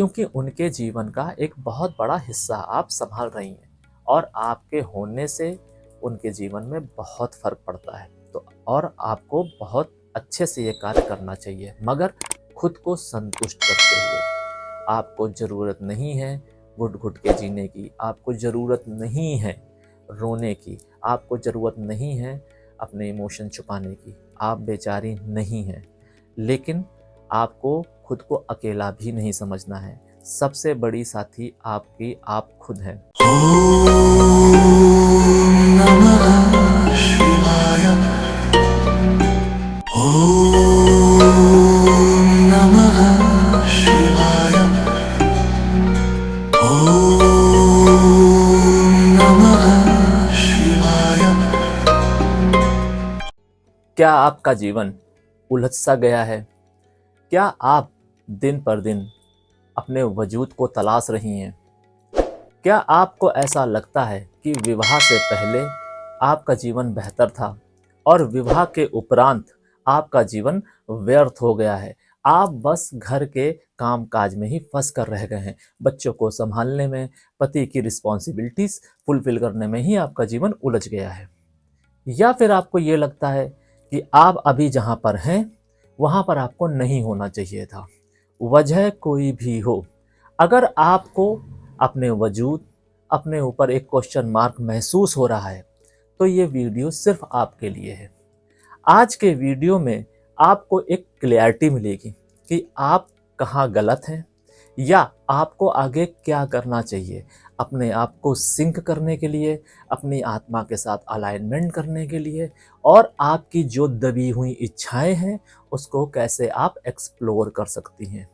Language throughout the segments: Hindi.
क्योंकि उनके जीवन का एक बहुत बड़ा हिस्सा आप संभाल रही हैं और आपके होने से उनके जीवन में बहुत फर्क पड़ता है। तो और आपको बहुत अच्छे से ये कार्य करना चाहिए, मगर खुद को संतुष्ट रखते हुए। आपको ज़रूरत नहीं है घुट-घुट के जीने की, आपको ज़रूरत नहीं है रोने की, आपको ज़रूरत नहीं है अपने इमोशन छुपाने की। आप बेचारी नहीं हैं, लेकिन आपको खुद को अकेला भी नहीं समझना है। सबसे बड़ी साथी आपकी आप खुद हैं। क्या आपका जीवन उलझ सा गया है? क्या आप दिन पर दिन अपने वजूद को तलाश रही हैं? क्या आपको ऐसा लगता है कि विवाह से पहले आपका जीवन बेहतर था और विवाह के उपरांत आपका जीवन व्यर्थ हो गया है? आप बस घर के काम काज में ही फंस कर रह गए हैं। बच्चों को संभालने में, पति की रिस्पॉन्सिबिलिटीज फुलफिल करने में ही आपका जीवन उलझ गया है। या फिर आपको ये लगता है कि आप अभी जहाँ पर हैं वहाँ पर आपको नहीं होना चाहिए था। वजह कोई भी हो, अगर आपको अपने वजूद, अपने ऊपर एक क्वेश्चन मार्क महसूस हो रहा है, तो ये वीडियो सिर्फ आपके लिए है। आज के वीडियो में आपको एक क्लैरिटी मिलेगी कि आप कहाँ गलत हैं या आपको आगे क्या करना चाहिए अपने आप को सिंक करने के लिए, अपनी आत्मा के साथ अलाइनमेंट करने के लिए, और आपकी जो दबी हुई इच्छाएं हैं उसको कैसे आप एक्सप्लोर कर सकती हैं।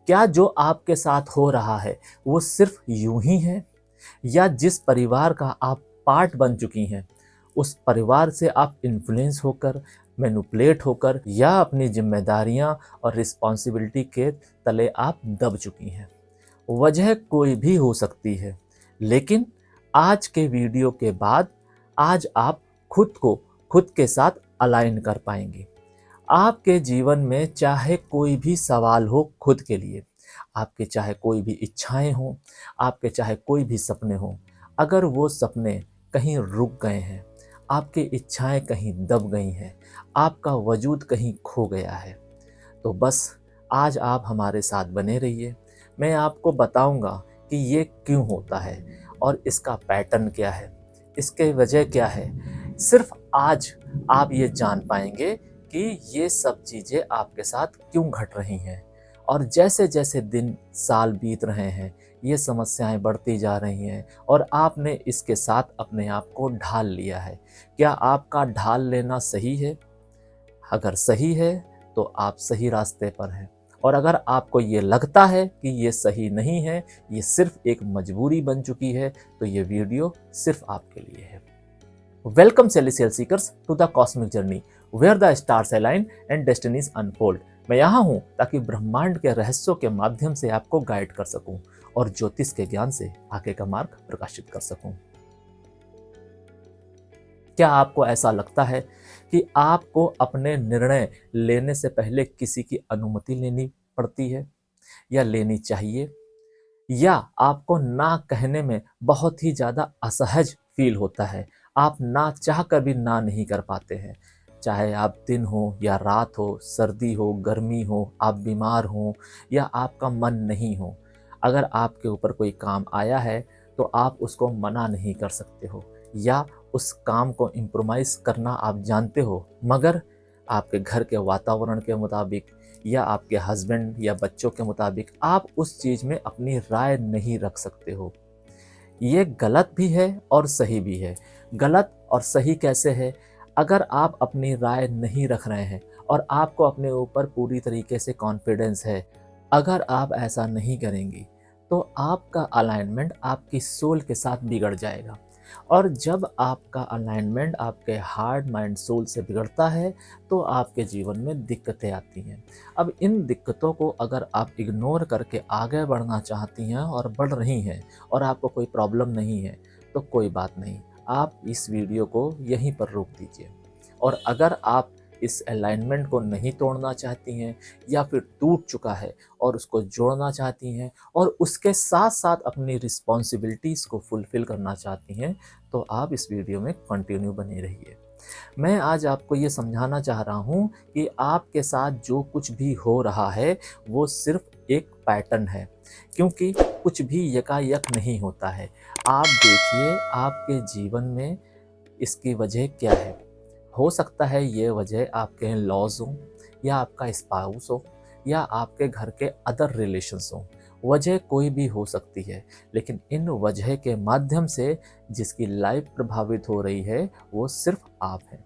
क्या जो आपके साथ हो रहा है वो सिर्फ यूं ही है, या जिस परिवार का आप पार्ट बन चुकी हैं उस परिवार से आप इन्फ्लुएंस होकर, मैनिपुलेट होकर, या अपनी जिम्मेदारियां और रिस्पॉन्सिबिलिटी के तले आप दब चुकी हैं। वजह कोई भी हो सकती है, लेकिन आज के वीडियो के बाद आज आप खुद को खुद के साथ अलाइन कर पाएंगे। आपके जीवन में चाहे कोई भी सवाल हो खुद के लिए, आपके चाहे कोई भी इच्छाएं हों, आपके चाहे कोई भी सपने हों, अगर वो सपने कहीं रुक गए हैं, आपकी इच्छाएं कहीं दब गई हैं, आपका वजूद कहीं खो गया है, तो बस आज आप हमारे साथ बने रहिए। मैं आपको बताऊंगा कि ये क्यों होता है और इसका पैटर्न क्या है, इसके वजह क्या है। सिर्फ आज आप ये जान पाएंगे कि ये सब चीज़ें आपके साथ क्यों घट रही हैं। और जैसे जैसे दिन साल बीत रहे हैं, ये समस्याएं बढ़ती जा रही हैं और आपने इसके साथ अपने आप को ढाल लिया है। क्या आपका ढाल लेना सही है? अगर सही है तो आप सही रास्ते पर हैं, और अगर आपको ये लगता है कि ये सही नहीं है, ये सिर्फ एक मजबूरी बन चुकी है, तो ये वीडियो सिर्फ आपके लिए है। Welcome celestial seekers to the cosmic journey where the stars align and destinies unfold. मैं यहाँ हूँ ताकि ब्रह्मांड के रहस्यों के माध्यम से आपको गाइड कर सकूं और ज्योतिष के ज्ञान से आगे का मार्ग प्रकाशित कर सकूं। क्या आपको ऐसा लगता है कि आपको अपने निर्णय लेने से पहले किसी की अनुमति लेनी पड़ती है या लेनी चाहिए, या आपको ना कहने में बहुत ही ज़्यादा असहज फील होता है, आप ना चाह कर भी ना नहीं कर पाते हैं? चाहे आप दिन हो या रात हो, सर्दी हो, गर्मी हो, आप बीमार हो या आपका मन नहीं हो, अगर आपके ऊपर कोई काम आया है तो आप उसको मना नहीं कर सकते हो, या उस काम को इम्प्रोमाइज़ करना आप जानते हो, मगर आपके घर के वातावरण के मुताबिक या आपके हस्बैंड या बच्चों के मुताबिक आप उस चीज़ में अपनी राय नहीं रख सकते हो। ये गलत भी है और सही भी है। गलत और सही कैसे है? अगर आप अपनी राय नहीं रख रहे हैं और आपको अपने ऊपर पूरी तरीके से कॉन्फिडेंस है, अगर आप ऐसा नहीं करेंगी तो आपका अलाइनमेंट आपकी सोल के साथ बिगड़ जाएगा। और जब आपका अलाइनमेंट आपके हार्ट, माइंड, सोल से बिगड़ता है तो आपके जीवन में दिक्कतें आती हैं। अब इन दिक्कतों को अगर आप इग्नोर करके आगे बढ़ना चाहती हैं और बढ़ रही हैं और आपको कोई प्रॉब्लम नहीं है, तो कोई बात नहीं, आप इस वीडियो को यहीं पर रोक दीजिए। और अगर आप इस अलाइनमेंट को नहीं तोड़ना चाहती हैं या फिर टूट चुका है और उसको जोड़ना चाहती हैं और उसके साथ साथ अपनी रिस्पॉन्सिबिलिटीज़ को फुलफ़िल करना चाहती हैं, तो आप इस वीडियो में कंटिन्यू बने रहिए। मैं आज आपको ये समझाना चाह रहा हूँ कि आपके साथ जो कुछ भी हो रहा है वो सिर्फ एक पैटर्न है, क्योंकि कुछ भी यकायक नहीं होता है। आप देखिए आपके जीवन में इसकी वजह क्या है। हो सकता है ये वजह आपके लॉज हों या आपका स्पाउस हो या आपके घर के अदर रिलेशंस हों। वजह कोई भी हो सकती है, लेकिन इन वजह के माध्यम से जिसकी लाइफ प्रभावित हो रही है वो सिर्फ आप हैं।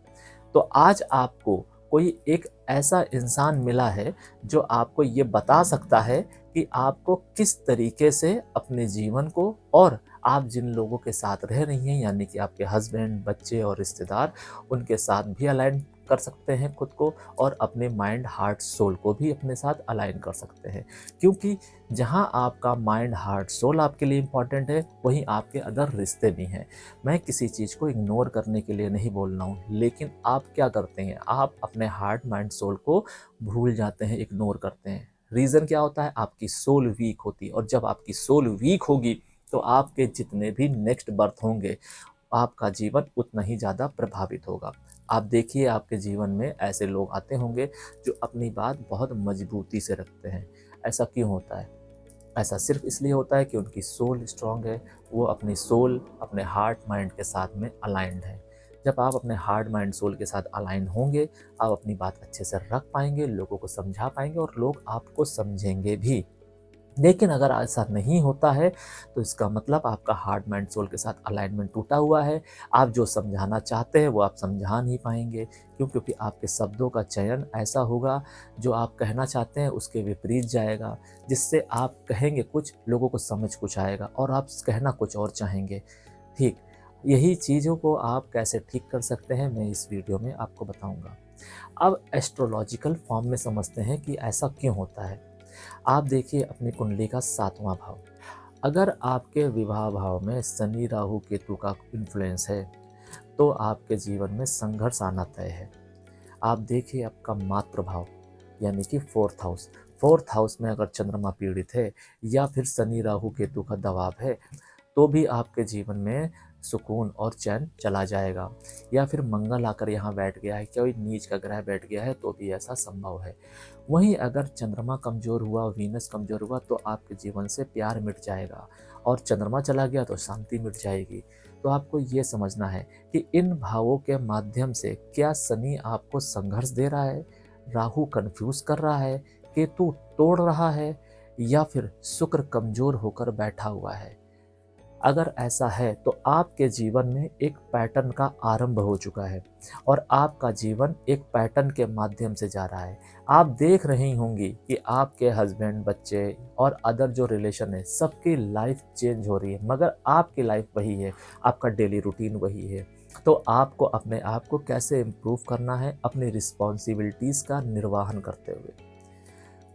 तो आज आपको कोई एक ऐसा इंसान मिला है जो आपको ये बता सकता है कि आपको किस तरीके से अपने जीवन को और आप जिन लोगों के साथ रह रही हैं, यानी कि आपके हस्बैंड, बच्चे और रिश्तेदार, उनके साथ भी अलाइन कर सकते हैं खुद को और अपने माइंड, हार्ट, सोल को भी अपने साथ अलाइन कर सकते हैं। क्योंकि जहां आपका माइंड, हार्ट, सोल आपके लिए इम्पॉर्टेंट है, वहीं आपके अदर रिश्ते भी हैं। मैं किसी चीज़ को इग्नोर करने के लिए नहीं बोल रहा हूँ, लेकिन आप क्या करते हैं, आप अपने हार्ट, माइंड, सोल को भूल जाते हैं, इग्नोर करते हैं। रीज़न क्या होता है, आपकी सोल वीक होती है और जब आपकी सोल वीक होगी तो आपके जितने भी नेक्स्ट बर्थ होंगे आपका जीवन उतना ही ज़्यादा प्रभावित होगा। आप देखिए आपके जीवन में ऐसे लोग आते होंगे जो अपनी बात बहुत मजबूती से रखते हैं। ऐसा क्यों होता है? ऐसा सिर्फ इसलिए होता है कि उनकी सोल स्ट्रांग है, वो अपनी सोल अपने हार्ट माइंड के साथ में अलाइंड है। जब आप अपने हार्ट माइंड सोल के साथ अलाइन होंगे, आप अपनी बात अच्छे से रख पाएंगे, लोगों को समझा पाएंगे और लोग आपको समझेंगे भी। लेकिन अगर ऐसा नहीं होता है तो इसका मतलब आपका हार्ट माइंड सोल के साथ अलाइनमेंट टूटा हुआ है। आप जो समझाना चाहते हैं वो आप समझा नहीं पाएंगे, क्योंकि आपके शब्दों का चयन ऐसा होगा जो आप कहना चाहते हैं उसके विपरीत जाएगा, जिससे आप कहेंगे कुछ, लोगों को समझ कुछ आएगा और आप कहना कुछ और चाहेंगे। ठीक यही चीज़ों को आप कैसे ठीक कर सकते हैं मैं इस वीडियो में आपको बताऊंगा। अब एस्ट्रोलॉजिकल फॉर्म में समझते हैं कि ऐसा क्यों होता है। आप देखिए अपनी कुंडली का 7वां भाव, अगर आपके विवाह भाव में शनि, राहु, केतु का इन्फ्लुएंस है तो आपके जीवन में संघर्ष आना तय है। आप देखिए आपका मातृ भाव यानी कि फोर्थ हाउस में अगर चंद्रमा पीड़ित है या फिर शनि, राहु, केतु का दबाव है तो भी आपके जीवन में सुकून और चैन चला जाएगा। या फिर मंगल आकर यहाँ बैठ गया है, कोई नीच का ग्रह बैठ गया है तो भी ऐसा संभव है। वहीं अगर चंद्रमा कमज़ोर हुआ, वीनस कमज़ोर हुआ तो आपके जीवन से प्यार मिट जाएगा और चंद्रमा चला गया तो शांति मिट जाएगी। तो आपको ये समझना है कि इन भावों के माध्यम से क्या शनि आपको संघर्ष दे रहा है, राहु कन्फ्यूज़ कर रहा है, केतु तोड़ रहा है या फिर शुक्र कमज़ोर होकर बैठा हुआ है। अगर ऐसा है तो आपके जीवन में एक पैटर्न का आरंभ हो चुका है और आपका जीवन एक पैटर्न के माध्यम से जा रहा है। आप देख रही होंगी कि आपके हस्बैंड, बच्चे और अदर जो रिलेशन है सबकी लाइफ चेंज हो रही है, मगर आपकी लाइफ वही है, आपका डेली रूटीन वही है। तो आपको अपने आप को कैसे इम्प्रूव करना है, अपनी रिस्पॉन्सिबिलिटीज़ का निर्वहन करते हुए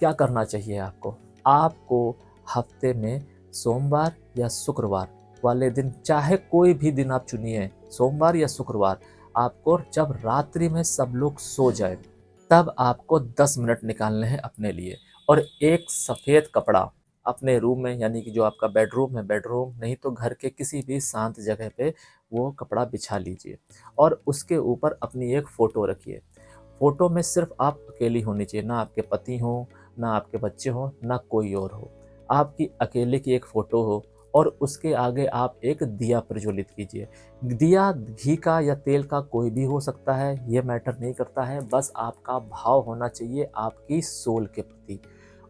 क्या करना चाहिए आपको। आपको हफ्ते में सोमवार या शुक्रवार वाले दिन, चाहे कोई भी दिन आप चुनिए, सोमवार या शुक्रवार, आपको जब रात्रि में सब लोग सो जाए तब आपको 10 मिनट निकालने हैं अपने लिए और एक सफ़ेद कपड़ा अपने रूम में, यानी कि जो आपका बेडरूम है, बेडरूम नहीं तो घर के किसी भी शांत जगह पे वो कपड़ा बिछा लीजिए और उसके ऊपर अपनी एक फ़ोटो रखिए। फ़ोटो में सिर्फ आप अकेली होनी चाहिए, ना आपके पति हो, ना आपके बच्चे हों, ना कोई और हो। आपकी अकेले की एक फ़ोटो हो और उसके आगे आप एक दिया प्रज्वलित कीजिए। दिया घी का या तेल का कोई भी हो सकता है, ये मैटर नहीं करता है, बस आपका भाव होना चाहिए आपकी सोल के प्रति।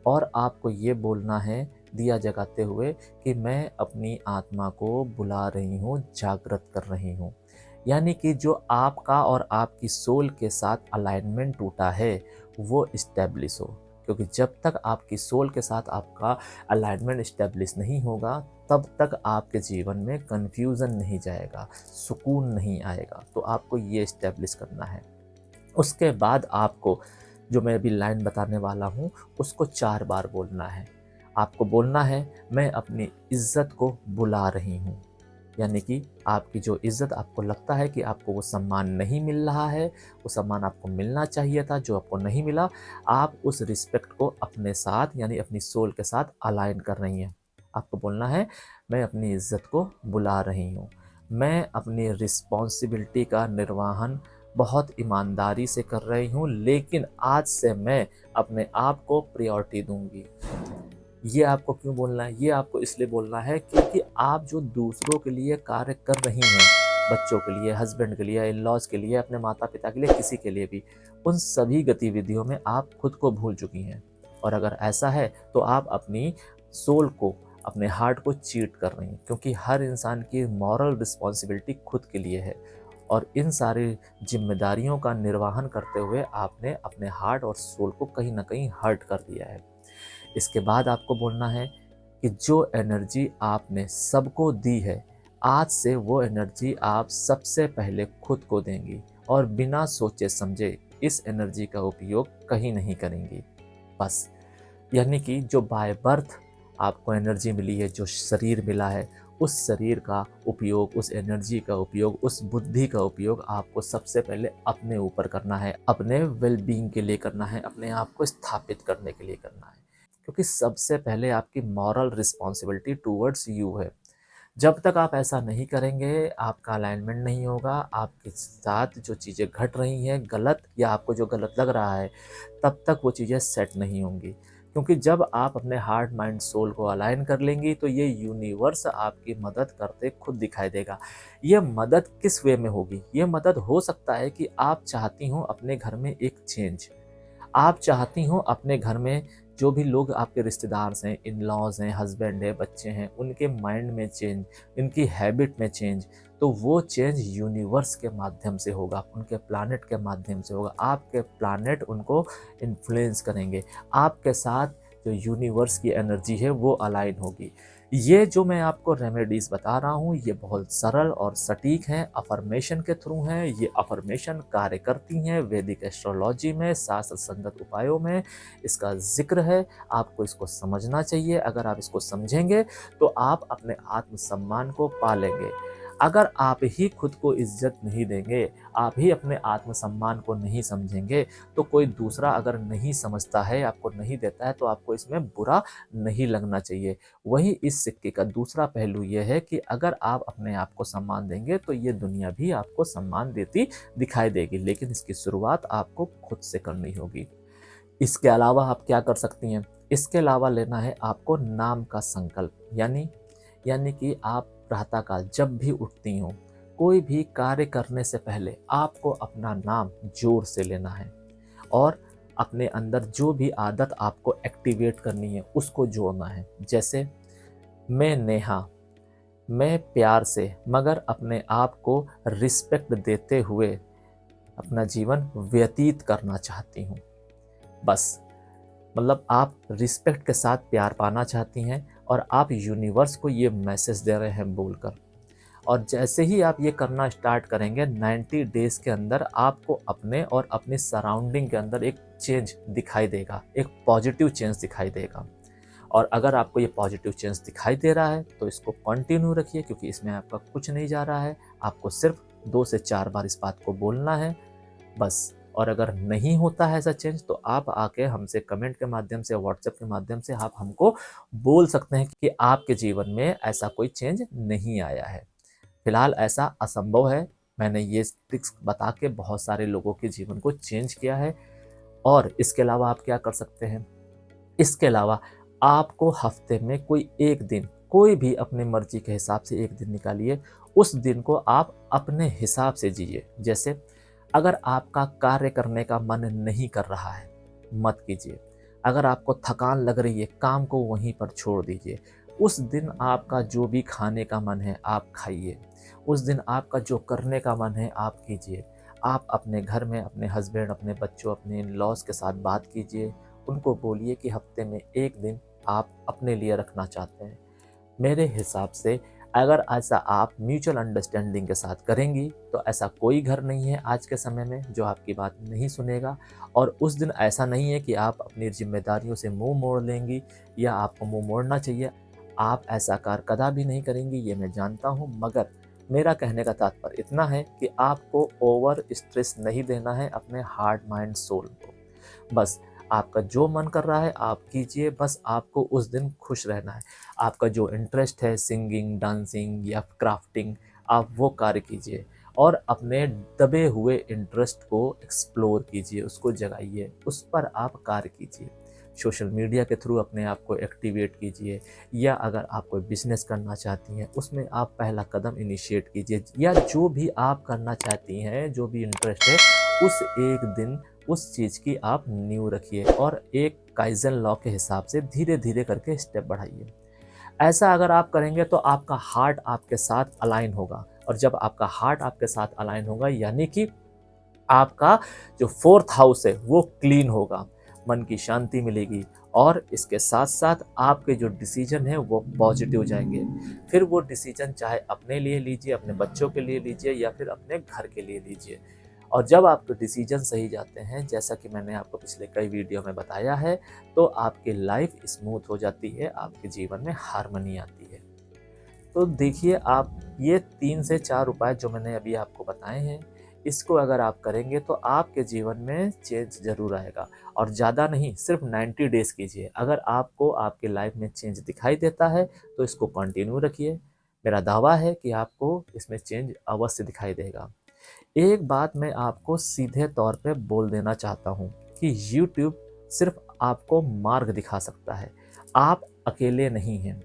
और आपको ये बोलना है दिया जगाते हुए कि मैं अपनी आत्मा को बुला रही हूँ, जागृत कर रही हूँ। यानी कि जो आपका और आपकी सोल के साथ अलाइनमेंट टूटा है वो इस्टेब्लिश हो, क्योंकि जब तक आपकी सोल के साथ आपका अलाइनमेंट इस्टेब्लिश नहीं होगा तब तक आपके जीवन में कन्फ्यूज़न नहीं जाएगा, सुकून नहीं आएगा। तो आपको ये इस्टेब्लिश करना है। उसके बाद आपको जो मैं अभी लाइन बताने वाला हूँ उसको 4 बार बोलना है। आपको बोलना है मैं अपनी इज्जत को बुला रही हूँ, यानी कि आपकी जो इज़्ज़त आपको लगता है कि आपको वो सम्मान नहीं मिल रहा है, वो सम्मान आपको मिलना चाहिए था जो आपको नहीं मिला, आप उस रिस्पेक्ट को अपने साथ यानी अपनी सोल के साथ अलाइन कर रही हैं। आपको बोलना है, मैं अपनी इज़्ज़त को बुला रही हूँ। मैं अपनी रिस्पॉन्सिबिलिटी का निर्वहन बहुत ईमानदारी से कर रही हूँ, लेकिन आज से मैं अपने आप को प्रायोरिटी दूँगी। ये आपको क्यों बोलना है? ये आपको इसलिए बोलना है क्योंकि आप जो दूसरों के लिए कार्य कर रही हैं, बच्चों के लिए, हस्बैंड के लिए, इन-लॉज़ के लिए, अपने माता-पिता के लिए, किसी के लिए भी, उन सभी गतिविधियों में आप खुद को भूल चुकी हैं। और अगर ऐसा है तो आप अपनी सोल को, अपने हार्ट को चीट कर रही हैं, क्योंकि हर इंसान की मॉरल रिस्पॉन्सिबिलिटी खुद के लिए है। और इन सारी ज़िम्मेदारियों का निर्वहन करते हुए आपने अपने हार्ट और सोल को कहीं न कहीं हर्ट कर दिया है। इसके बाद आपको बोलना है कि जो एनर्जी आपने सबको दी है, आज से वो एनर्जी आप सबसे पहले खुद को देंगी और बिना सोचे समझे इस एनर्जी का उपयोग कहीं नहीं करेंगी। बस, यानी कि जो बाय बर्थ आपको एनर्जी मिली है, जो शरीर मिला है, उस शरीर का उपयोग, उस एनर्जी का उपयोग, उस बुद्धि का उपयोग आपको सबसे पहले अपने ऊपर करना है, अपने वेल-बीइंग के लिए करना है, अपने आप को स्थापित करने के लिए करना है। क्योंकि सबसे पहले आपकी मॉरल रिस्पॉन्सिबिलिटी टुवर्ड्स यू है। जब तक आप ऐसा नहीं करेंगे, आपका अलाइनमेंट नहीं होगा, आपके साथ जो चीज़ें घट रही हैं गलत या आपको जो गलत लग रहा है, तब तक वो चीज़ें सेट नहीं होंगी। क्योंकि जब आप अपने हार्ट, माइंड, सोल को अलाइन कर लेंगी, तो ये यूनिवर्स आपकी मदद करते खुद दिखाई देगा। ये मदद किस वे में होगी? ये मदद हो सकता है कि आप चाहती हों अपने घर में एक चेंज। आप चाहती हो अपने घर में जो भी लोग आपके रिश्तेदार हैं, इन-लॉज़ हैं, हस्बैंड है, बच्चे हैं, उनके माइंड में चेंज, उनकी हैबिट में चेंज, तो वो चेंज यूनिवर्स के माध्यम से होगा, उनके प्लैनेट के माध्यम से होगा। आपके प्लैनेट उनको इन्फ्लुएंस करेंगे। आपके साथ जो यूनिवर्स की एनर्जी है वो अलाइन होगी। ये जो मैं आपको रेमेडीज़ बता रहा हूँ, ये बहुत सरल और सटीक हैं, अफ़र्मेशन के थ्रू हैं। ये अफ़र्मेशन कार्य करती हैं वैदिक एस्ट्रोलॉजी में, शास्त्र संगत उपायों में इसका ज़िक्र है। आपको इसको समझना चाहिए। अगर आप इसको समझेंगे तो आप अपने आत्मसम्मान को पालेंगे। अगर आप ही खुद को इज़्ज़त नहीं देंगे, आप ही अपने आत्मसम्मान को नहीं समझेंगे, तो कोई दूसरा अगर नहीं समझता है, आपको नहीं देता है, तो आपको इसमें बुरा नहीं लगना चाहिए। वही इस सिक्के का दूसरा पहलू ये है कि अगर आप अपने आप को सम्मान देंगे, तो ये दुनिया भी आपको सम्मान देती दिखाई देगी, लेकिन इसकी शुरुआत आपको खुद से करनी होगी। इसके अलावा आप क्या कर सकती हैं? इसके अलावा लेना है आपको नाम का संकल्प, यानी कि आप प्रातःकाल जब भी उठती हों, कोई भी कार्य करने से पहले आपको अपना नाम ज़ोर से लेना है और अपने अंदर जो भी आदत आपको एक्टिवेट करनी है, उसको जोड़ना है। जैसे, मैं नेहा, मैं प्यार से मगर अपने आप को रिस्पेक्ट देते हुए अपना जीवन व्यतीत करना चाहती हूँ। बस, मतलब आप रिस्पेक्ट के साथ प्यार पाना चाहती हैं और आप यूनिवर्स को ये मैसेज दे रहे हैं बोलकर। और जैसे ही आप ये करना स्टार्ट करेंगे, 90 डेज़ के अंदर आपको अपने और अपनी सराउंडिंग के अंदर एक चेंज दिखाई देगा, एक पॉजिटिव चेंज दिखाई देगा। और अगर आपको ये पॉजिटिव चेंज दिखाई दे रहा है तो इसको कंटिन्यू रखिए, क्योंकि इसमें आपका कुछ नहीं जा रहा है। आपको सिर्फ 2 से 4 बार इस बात को बोलना है, बस। और अगर नहीं होता है ऐसा चेंज, तो आप आके हमसे कमेंट के माध्यम से, व्हाट्सएप के माध्यम से आप हमको बोल सकते हैं कि आपके जीवन में ऐसा कोई चेंज नहीं आया है। फिलहाल ऐसा असंभव है। मैंने ये ट्रिक्स बता के बहुत सारे लोगों के जीवन को चेंज किया है। और इसके अलावा आप क्या कर सकते हैं? इसके अलावा आपको हफ्ते में कोई एक दिन, कोई भी अपनी मर्जी के हिसाब से एक दिन निकालिए। उस दिन को आप अपने हिसाब से जिए। जैसे, अगर आपका कार्य करने का मन नहीं कर रहा है, मत कीजिए। अगर आपको थकान लग रही है, काम को वहीं पर छोड़ दीजिए। उस दिन आपका जो भी खाने का मन है, आप खाइए। उस दिन आपका जो करने का मन है, आप कीजिए। आप अपने घर में अपने हस्बैंड, अपने बच्चों, अपने इन-लॉज़ के साथ बात कीजिए। उनको बोलिए कि हफ्ते में एक दिन आप अपने लिए रखना चाहते हैं। मेरे हिसाब से अगर ऐसा आप म्यूचुअल अंडरस्टैंडिंग के साथ करेंगी, तो ऐसा कोई घर नहीं है आज के समय में जो आपकी बात नहीं सुनेगा। और उस दिन ऐसा नहीं है कि आप अपनी ज़िम्मेदारियों से मुँह मोड़ लेंगी या आपको मुँह मोड़ना चाहिए। आप ऐसा कार्य कदापि नहीं करेंगी, ये मैं जानता हूँ, मगर मेरा कहने का तात्पर्य इतना है कि आपको ओवर स्ट्रेस नहीं देना है अपने हार्ट माइंड सोल को। बस आपका जो मन कर रहा है आप कीजिए, बस आपको उस दिन खुश रहना है। आपका जो इंटरेस्ट है सिंगिंग, डांसिंग या क्राफ्टिंग, आप वो कार्य कीजिए और अपने दबे हुए इंटरेस्ट को एक्सप्लोर कीजिए, उसको जगाइए, उस पर आप कार्य कीजिए। सोशल मीडिया के थ्रू अपने आप को एक्टिवेट कीजिए, या अगर आप कोई बिजनेस करना चाहती हैं उसमें आप पहला कदम इनिशिएट कीजिए, या जो भी आप करना चाहती हैं, जो भी इंटरेस्ट है, उस एक दिन उस चीज़ की आप नींव रखिए और एक काइजन लॉ के हिसाब से धीरे धीरे करके स्टेप बढ़ाइए। ऐसा अगर आप करेंगे तो आपका हार्ट आपके साथ अलाइन होगा, और जब आपका हार्ट आपके साथ अलाइन होगा यानी कि आपका जो फोर्थ हाउस है वो क्लीन होगा, मन की शांति मिलेगी, और इसके साथ साथ आपके जो डिसीजन है वो पॉजिटिव जाएंगे। फिर वो डिसीजन चाहे अपने लिए लीजिए, अपने बच्चों के लिए लीजिए, या फिर अपने घर के लिए लीजिए। और जब आपके डिसीजन सही जाते हैं, जैसा कि मैंने आपको पिछले कई वीडियो में बताया है, तो आपकी लाइफ स्मूथ हो जाती है, आपके जीवन में हार्मनी आती है। तो देखिए, आप ये 3 से 4 उपाय जो मैंने अभी आपको बताए हैं, इसको अगर आप करेंगे तो आपके जीवन में चेंज ज़रूर आएगा। और ज़्यादा नहीं, सिर्फ 90 डेज़ कीजिए। अगर आपको आपकी लाइफ में चेंज दिखाई देता है तो इसको कंटिन्यू रखिए। मेरा दावा है कि आपको इसमें चेंज अवश्य दिखाई देगा। एक बात मैं आपको सीधे तौर पे बोल देना चाहता हूँ कि यूट्यूब सिर्फ आपको मार्ग दिखा सकता है, आप अकेले नहीं हैं।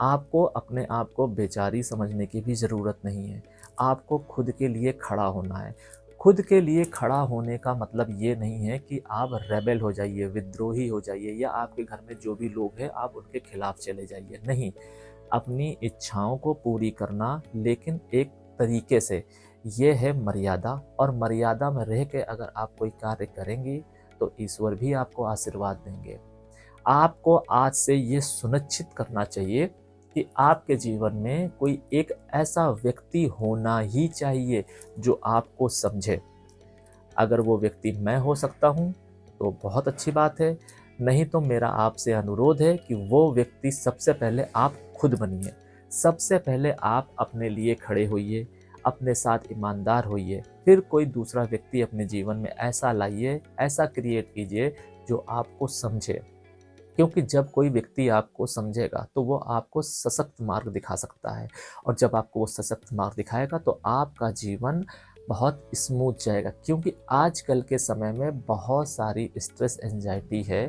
आपको अपने आप को बेचारी समझने की भी ज़रूरत नहीं है। आपको खुद के लिए खड़ा होना है। खुद के लिए खड़ा होने का मतलब ये नहीं है कि आप रेबेल हो जाइए, विद्रोही हो जाइए, या आपके घर में जो भी लोग हैं आप उनके खिलाफ चले जाइए। नहीं, अपनी इच्छाओं को पूरी करना, लेकिन एक तरीके से, ये है मर्यादा। और मर्यादा में रह के अगर आप कोई कार्य करेंगी तो ईश्वर भी आपको आशीर्वाद देंगे। आपको आज से ये सुनिश्चित करना चाहिए कि आपके जीवन में कोई एक ऐसा व्यक्ति होना ही चाहिए जो आपको समझे। अगर वो व्यक्ति मैं हो सकता हूँ तो बहुत अच्छी बात है, नहीं तो मेरा आपसे अनुरोध है कि वो व्यक्ति सबसे पहले आप खुद बनिए। सबसे पहले आप अपने लिए खड़े होइए, अपने साथ ईमानदार होइए, फिर कोई दूसरा व्यक्ति अपने जीवन में ऐसा लाइए, ऐसा क्रिएट कीजिए जो आपको समझे। क्योंकि जब कोई व्यक्ति आपको समझेगा तो वो आपको सशक्त मार्ग दिखा सकता है, और जब आपको वो सशक्त मार्ग दिखाएगा तो आपका जीवन बहुत स्मूथ जाएगा। क्योंकि आजकल के समय में बहुत सारी स्ट्रेस, एंजाइटी है,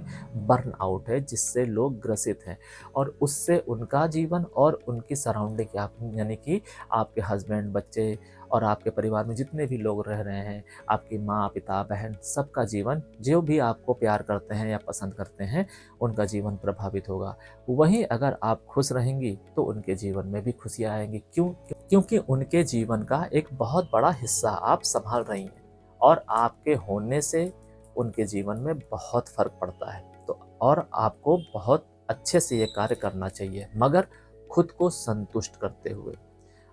बर्नआउट है, जिससे लोग ग्रसित हैं, और उससे उनका जीवन और उनकी सराउंडिंग, आप यानी कि आपके हस्बैंड, बच्चे और आपके परिवार में जितने भी लोग रह रहे हैं, आपकी माँ, पिता, बहन, सबका जीवन, जो भी आपको प्यार करते हैं या पसंद करते हैं, उनका जीवन प्रभावित होगा। वहीं अगर आप खुश रहेंगी तो उनके जीवन में भी खुशियाँ आएंगी। क्यों? क्योंकि उनके जीवन का एक बहुत बड़ा हिस्सा आप संभाल रही हैं, और आपके होने से उनके जीवन में बहुत फर्क पड़ता है। तो और आपको बहुत अच्छे से ये कार्य करना चाहिए, मगर खुद को संतुष्ट करते हुए।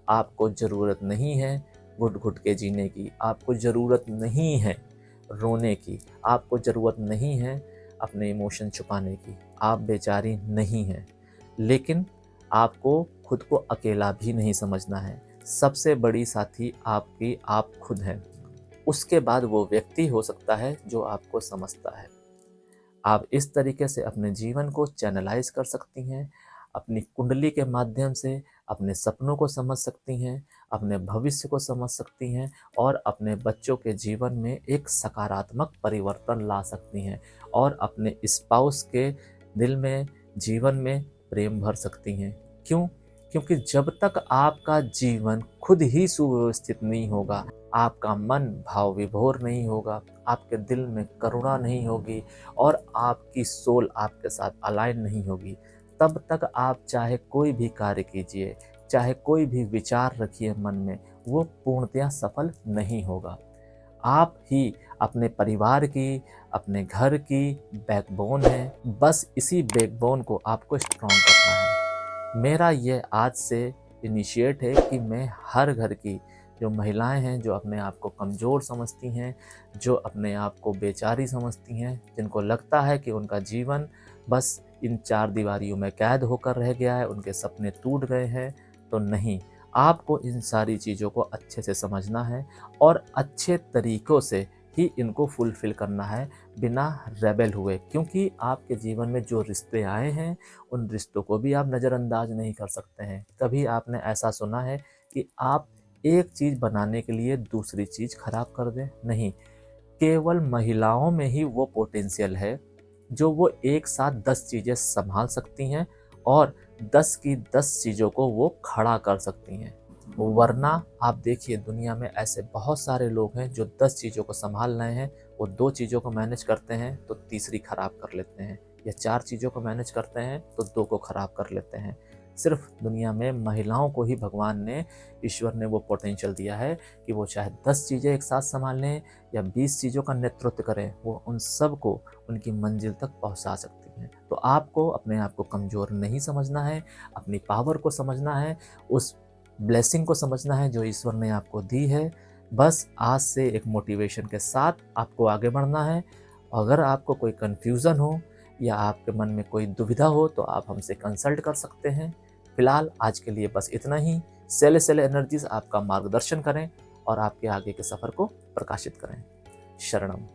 आपको ज़रूरत नहीं है घुट-घुट के जीने की, आपको ज़रूरत नहीं है रोने की, आपको ज़रूरत नहीं है अपने इमोशन छुपाने की। आप बेचारी नहीं हैं, लेकिन आपको खुद को अकेला भी नहीं समझना है। सबसे बड़ी साथी आपकी आप खुद हैं। उसके बाद वो व्यक्ति हो सकता है जो आपको समझता है। आप इस तरीके से अपने जीवन को चैनलाइज कर सकती हैं, अपनी कुंडली के माध्यम से अपने सपनों को समझ सकती हैं, अपने भविष्य को समझ सकती हैं, और अपने बच्चों के जीवन में एक सकारात्मक परिवर्तन ला सकती हैं, और अपने स्पाउस के दिल में, जीवन में प्रेम भर सकती हैं। क्यों? क्योंकि जब तक आपका जीवन खुद ही सुव्यवस्थित नहीं होगा, आपका मन भाव विभोर नहीं होगा, आपके दिल में करुणा नहीं होगी, और आपकी सोल आपके साथ अलाइन नहीं होगी, तब तक आप चाहे कोई भी कार्य कीजिए, चाहे कोई भी विचार रखिए मन में, वो पूर्णतया सफल नहीं होगा। आप ही अपने परिवार की, अपने घर की बैकबोन हैं। बस इसी बैकबोन को आपको स्ट्रॉन्ग करना है। मेरा ये आज से इनिशिएट है कि मैं हर घर की जो महिलाएं हैं, जो अपने आप को कमज़ोर समझती हैं, जो अपने आप को बेचारी समझती हैं, जिनको लगता है कि उनका जीवन बस इन चार दीवारियों में कैद होकर रह गया है, उनके सपने टूट गए हैं। तो नहीं, आपको इन सारी चीज़ों को अच्छे से समझना है और अच्छे तरीक़ों से ही इनको फुलफ़िल करना है, बिना रेबेल हुए। क्योंकि आपके जीवन में जो रिश्ते आए हैं, उन रिश्तों को भी आप नज़रअंदाज नहीं कर सकते हैं। कभी आपने ऐसा सुना है कि आप एक चीज़ बनाने के लिए दूसरी चीज़ खराब कर दें? नहीं, केवल महिलाओं में ही वो पोटेंशियल है, जो वो एक साथ 10 चीज़ें सँभाल सकती हैं और 10 की 10 चीज़ों को वो खड़ा कर सकती हैं। वरना आप देखिए, दुनिया में ऐसे बहुत सारे लोग हैं जो 10 चीज़ों को सँभाल रहे हैं, वो 2 चीज़ों को मैनेज करते हैं तो तीसरी खराब कर लेते हैं, या 4 चीज़ों को मैनेज करते हैं तो 2 को खराब कर लेते हैं। सिर्फ़ दुनिया में महिलाओं को ही भगवान ने, ईश्वर ने वो पोटेंशियल दिया है कि वो चाहे 10 चीज़ें एक साथ सँभाल लें या 20 चीज़ों का नेतृत्व करें, वो उन सब को उनकी मंजिल तक पहुँचा सकती हैं। तो आपको अपने आप को कमज़ोर नहीं समझना है, अपनी पावर को समझना है, उस ब्लेसिंग को समझना है जो ईश्वर ने आपको दी है। बस आज से एक मोटिवेशन के साथ आपको आगे बढ़ना है। अगर आपको कोई कन्फ्यूज़न हो या आपके मन में कोई दुविधा हो तो आप हमसे कंसल्ट कर सकते हैं। फिलहाल आज के लिए बस इतना ही। सेले सेले एनर्जीज आपका मार्गदर्शन करें और आपके आगे के सफ़र को प्रकाशित करें। शरणम।